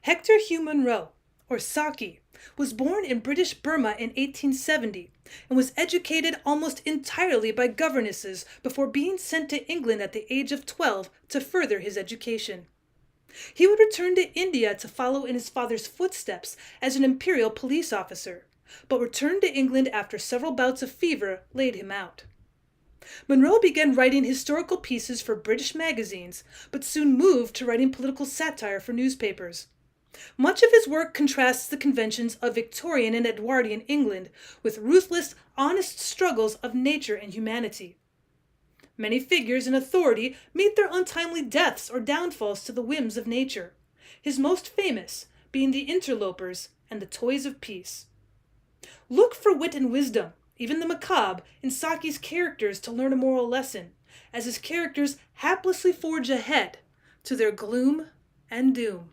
Hector Hugh Munro, or Saki, was born in British Burma in 1870 and was educated almost entirely by governesses before being sent to England at the age of 12 to further his education. He would return to India to follow in his father's footsteps as an imperial police officer, but returned to England after several bouts of fever laid him out. Munro began writing historical pieces for British magazines, but soon moved to writing political satire for newspapers. Much of his work contrasts the conventions of Victorian and Edwardian England with ruthless, honest struggles of nature and humanity. Many figures in authority meet their untimely deaths or downfalls to the whims of nature, his most famous being the Interlopers and the Toys of Peace. Look for wit and wisdom, even the macabre, in Saki's characters to learn a moral lesson, as his characters haplessly forge ahead to their gloom and doom.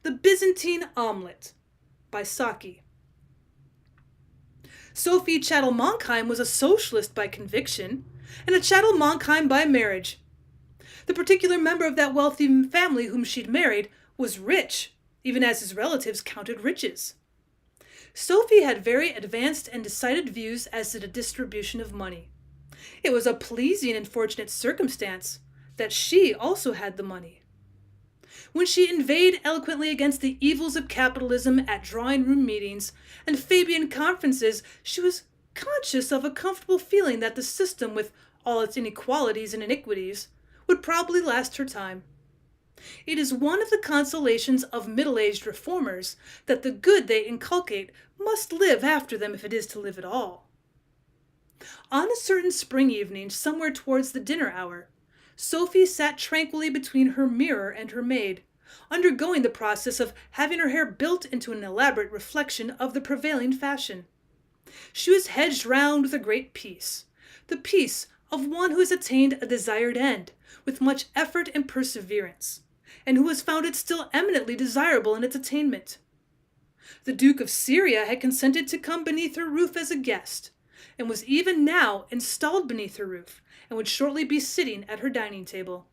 The Byzantine Omelette by Saki. Sophie Chattel-Monkheim was a socialist by conviction, and a Chattel-Monkheim by marriage. The particular member of that wealthy family whom she'd married was rich, even as his relatives counted riches. Sophie had very advanced and decided views as to the distribution of money. It was a pleasing and fortunate circumstance that she also had the money. When she inveighed eloquently against the evils of capitalism at drawing-room meetings and Fabian conferences, she was conscious of a comfortable feeling that the system, with all its inequalities and iniquities, would probably last her time. It is one of the consolations of middle-aged reformers that the good they inculcate must live after them if it is to live at all. On a certain spring evening, somewhere towards the dinner hour, Sophie sat tranquilly between her mirror and her maid, undergoing the process of having her hair built into an elaborate reflection of the prevailing fashion. She was hedged round with a great peace, the peace of one who has attained a desired end with much effort and perseverance, and who has found it still eminently desirable in its attainment. The Duke of Syria had consented to come beneath her roof as a guest, and was even now installed beneath her roof, and would shortly be sitting at her dining table.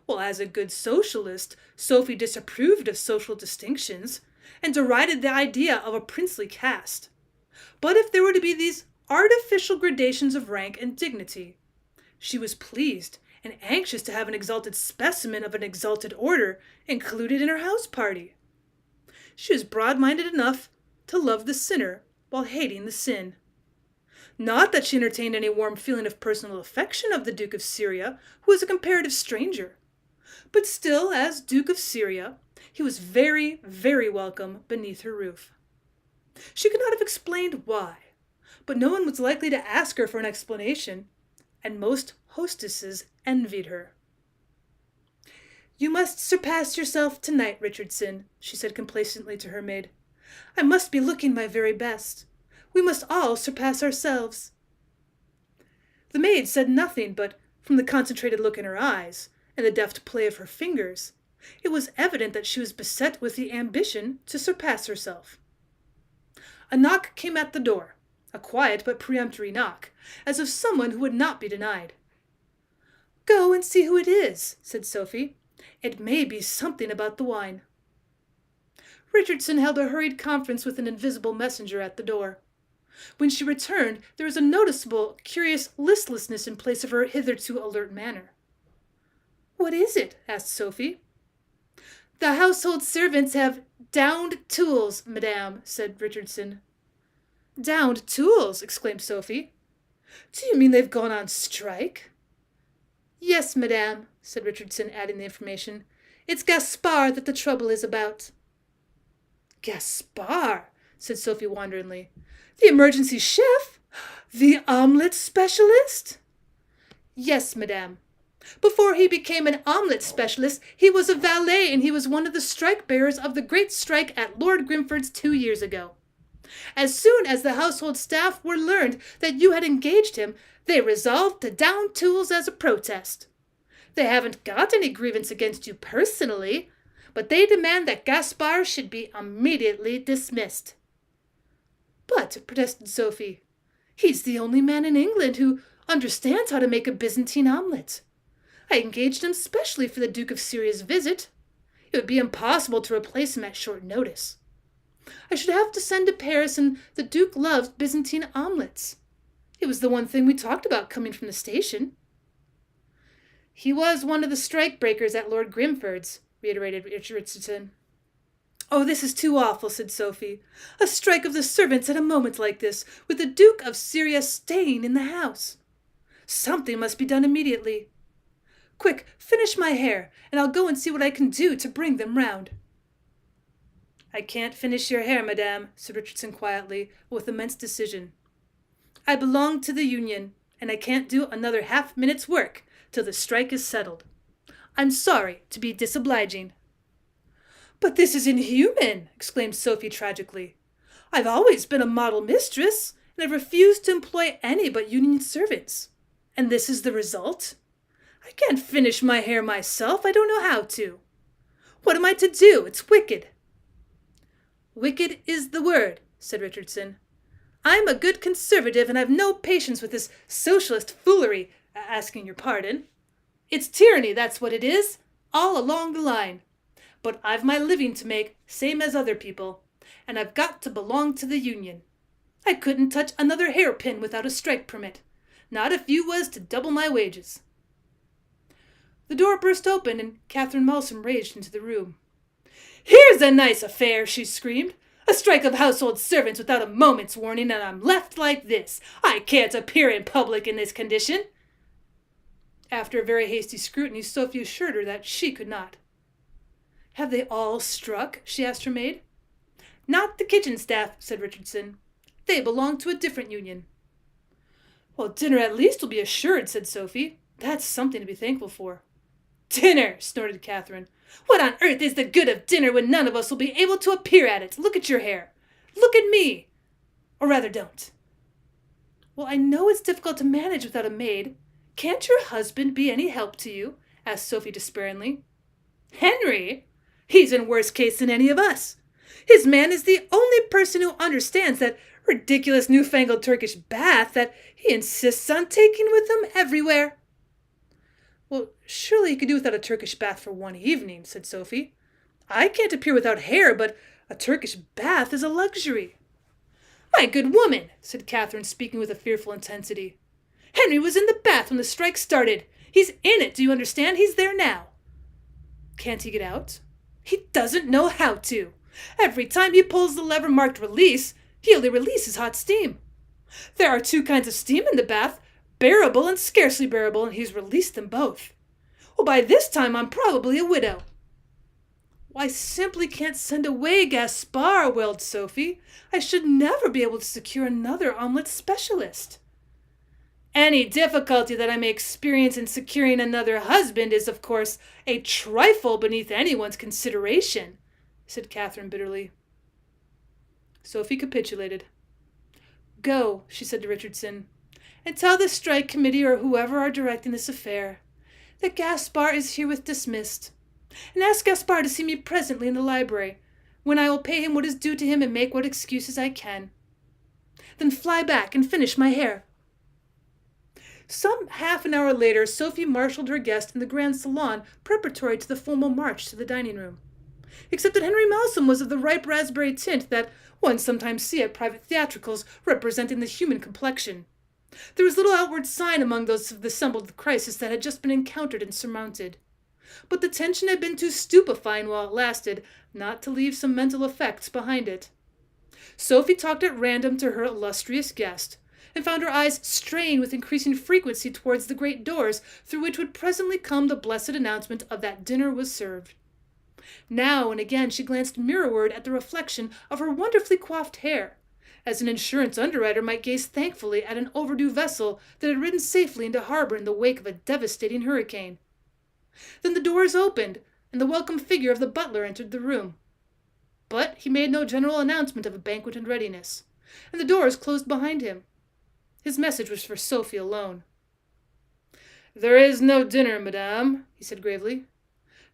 Well, as a good socialist, Sophie disapproved of social distinctions, and derided the idea of a princely caste. But if there were to be these artificial gradations of rank and dignity, she was pleased and anxious to have an exalted specimen of an exalted order included in her house party. She was broad-minded enough to love the sinner while hating the sin. Not that she entertained any warm feeling of personal affection of the Duke of Syria, who was a comparative stranger. But still, as Duke of Syria, he was very, very welcome beneath her roof. She could not have explained why, but no one was likely to ask her for an explanation, and most hostesses envied her. "You must surpass yourself tonight, Richardson," she said complacently to her maid. "I must be looking my very best. We must all surpass ourselves." The maid said nothing, but from the concentrated look in her eyes and the deft play of her fingers, it was evident that she was beset with the ambition to surpass herself. A knock came at the door, a quiet but peremptory knock, as of someone who would not be denied. "Go and see who it is," said Sophie. "It may be something about the wine." Richardson held a hurried conference with an invisible messenger at the door. When she returned, there was a noticeable, curious listlessness in place of her hitherto alert manner. "What is it?" asked Sophie. "The household servants have downed tools, madame," said Richardson. "Downed tools!" exclaimed Sophie. "Do you mean they've gone on strike?" "Yes, madame," said Richardson, adding the information. "It's Gaspard that the trouble is about." "Gaspard," said Sophie wonderingly. "The emergency chef? The omelette specialist?" "Yes, madame. Before he became an omelette specialist, he was a valet, and he was one of the strike-bearers of the great strike at Lord Grimford's 2 years ago. As soon as the household staff were learned that you had engaged him, they resolved to down tools as a protest. They haven't got any grievance against you personally, but they demand that Gaspard should be immediately dismissed." "But," protested Sophie, "he's the only man in England who understands how to make a Byzantine omelette. I engaged him specially for the Duke of Syria's visit. It would be impossible to replace him at short notice. I should have to send to Paris, and the Duke loves Byzantine omelettes. It was the one thing we talked about coming from the station." "He was one of the strike-breakers at Lord Grimford's," reiterated Richardson. "Oh, this is too awful," said Sophie. "A strike of the servants at a moment like this, with the Duke of Syria staying in the house. Something must be done immediately. Quick, finish my hair, and I'll go and see what I can do to bring them round." "I can't finish your hair, madame," said Richardson quietly, but with immense decision. "I belong to the union, and I can't do another half-minute's work till the strike is settled. I'm sorry to be disobliging." "But this is inhuman!" exclaimed Sophie tragically. "I've always been a model mistress, and I've refused to employ any but union servants. And this is the result? I can't finish my hair myself. I don't know how to. What am I to do? It's wicked." "Wicked is the word," said Richardson. "I'm a good conservative, and I've no patience with this socialist foolery, asking your pardon. It's tyranny, that's what it is, all along the line. But I've my living to make, same as other people, and I've got to belong to the union. I couldn't touch another hairpin without a strike permit, not if you was to double my wages." The door burst open, and Catherine Malsom raged into the room. "Here's a nice affair," she screamed. "A strike of household servants without a moment's warning, and I'm left like this. I can't appear in public in this condition." After a very hasty scrutiny, Sophie assured her that she could not. "Have they all struck?" she asked her maid. "Not the kitchen staff," said Richardson. "They belong to a different union." "Well, dinner at least will be assured," said Sophie. "That's something to be thankful for." "Dinner!" snorted Catherine. "What on earth is the good of dinner when none of us will be able to appear at it? Look at your hair. Look at me. Or rather, don't." "Well, I know it's difficult to manage without a maid. Can't your husband be any help to you?" asked Sophie despairingly. "Henry? He's in worse case than any of us. His man is the only person who understands that ridiculous newfangled Turkish bath that he insists on taking with him everywhere." "Well, surely he could do without a Turkish bath for one evening," said Sophie. "I can't appear without hair, but a Turkish bath is a luxury." "My good woman," said Catherine, speaking with a fearful intensity, "Henry was in the bath when the strike started. He's in it, do you understand? He's there now." "Can't he get out?" "He doesn't know how to. Every time he pulls the lever marked release, he only releases hot steam. There are two kinds of steam in the bath, bearable and scarcely bearable, and he's released them both. Well, by this time I'm probably a widow." "I simply can't send away Gaspard," wailed Sophie. "I should never be able to secure another omelette specialist." "Any difficulty that I may experience in securing another husband is, of course, a trifle beneath anyone's consideration," said Catherine bitterly. Sophie capitulated. "Go," she said to Richardson, "and tell the strike committee or whoever are directing this affair that Gaspard is herewith dismissed. And ask Gaspard to see me presently in the library, when I will pay him what is due to him and make what excuses I can. Then fly back and finish my hair." Some half an hour later, Sophie marshaled her guest in the grand salon preparatory to the formal march to the dining room. Except that Henry Malsom was of the ripe raspberry tint that one sometimes see at private theatricals representing the human complexion. There was little outward sign among those of the assembled crisis that had just been encountered and surmounted. But the tension had been too stupefying while it lasted not to leave some mental effects behind it. Sophie talked at random to her illustrious guest, and found her eyes straying with increasing frequency towards the great doors through which would presently come the blessed announcement of that dinner was served. Now and again she glanced mirrorward at the reflection of her wonderfully coiffed hair, as an insurance underwriter might gaze thankfully at an overdue vessel that had ridden safely into harbor in the wake of a devastating hurricane. Then the doors opened, and the welcome figure of the butler entered the room. But he made no general announcement of a banquet in readiness, and the doors closed behind him. His message was for Sophie alone. "There is no dinner, madame," he said gravely.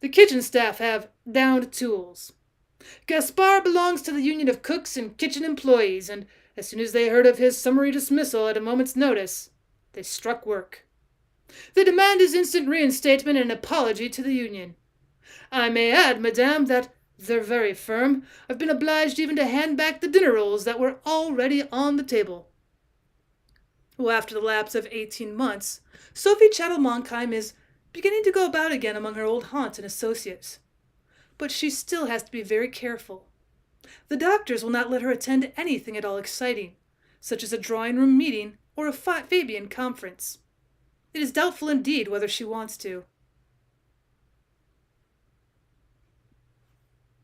"The kitchen staff have downed tools. Gaspard belongs to the union of cooks and kitchen employees, and as soon as they heard of his summary dismissal at a moment's notice, they struck work. The demand is instant reinstatement and an apology to the union. I may add, madame, that they're very firm. I've been obliged even to hand back the dinner rolls that were already on the table." Well, after the lapse of 18 months, Sophie Chattel-Monkheim is beginning to go about again among her old haunts and associates. But she still has to be very careful. The doctors will not let her attend anything at all exciting, such as a drawing-room meeting or a Fabian conference. It is doubtful indeed whether she wants to.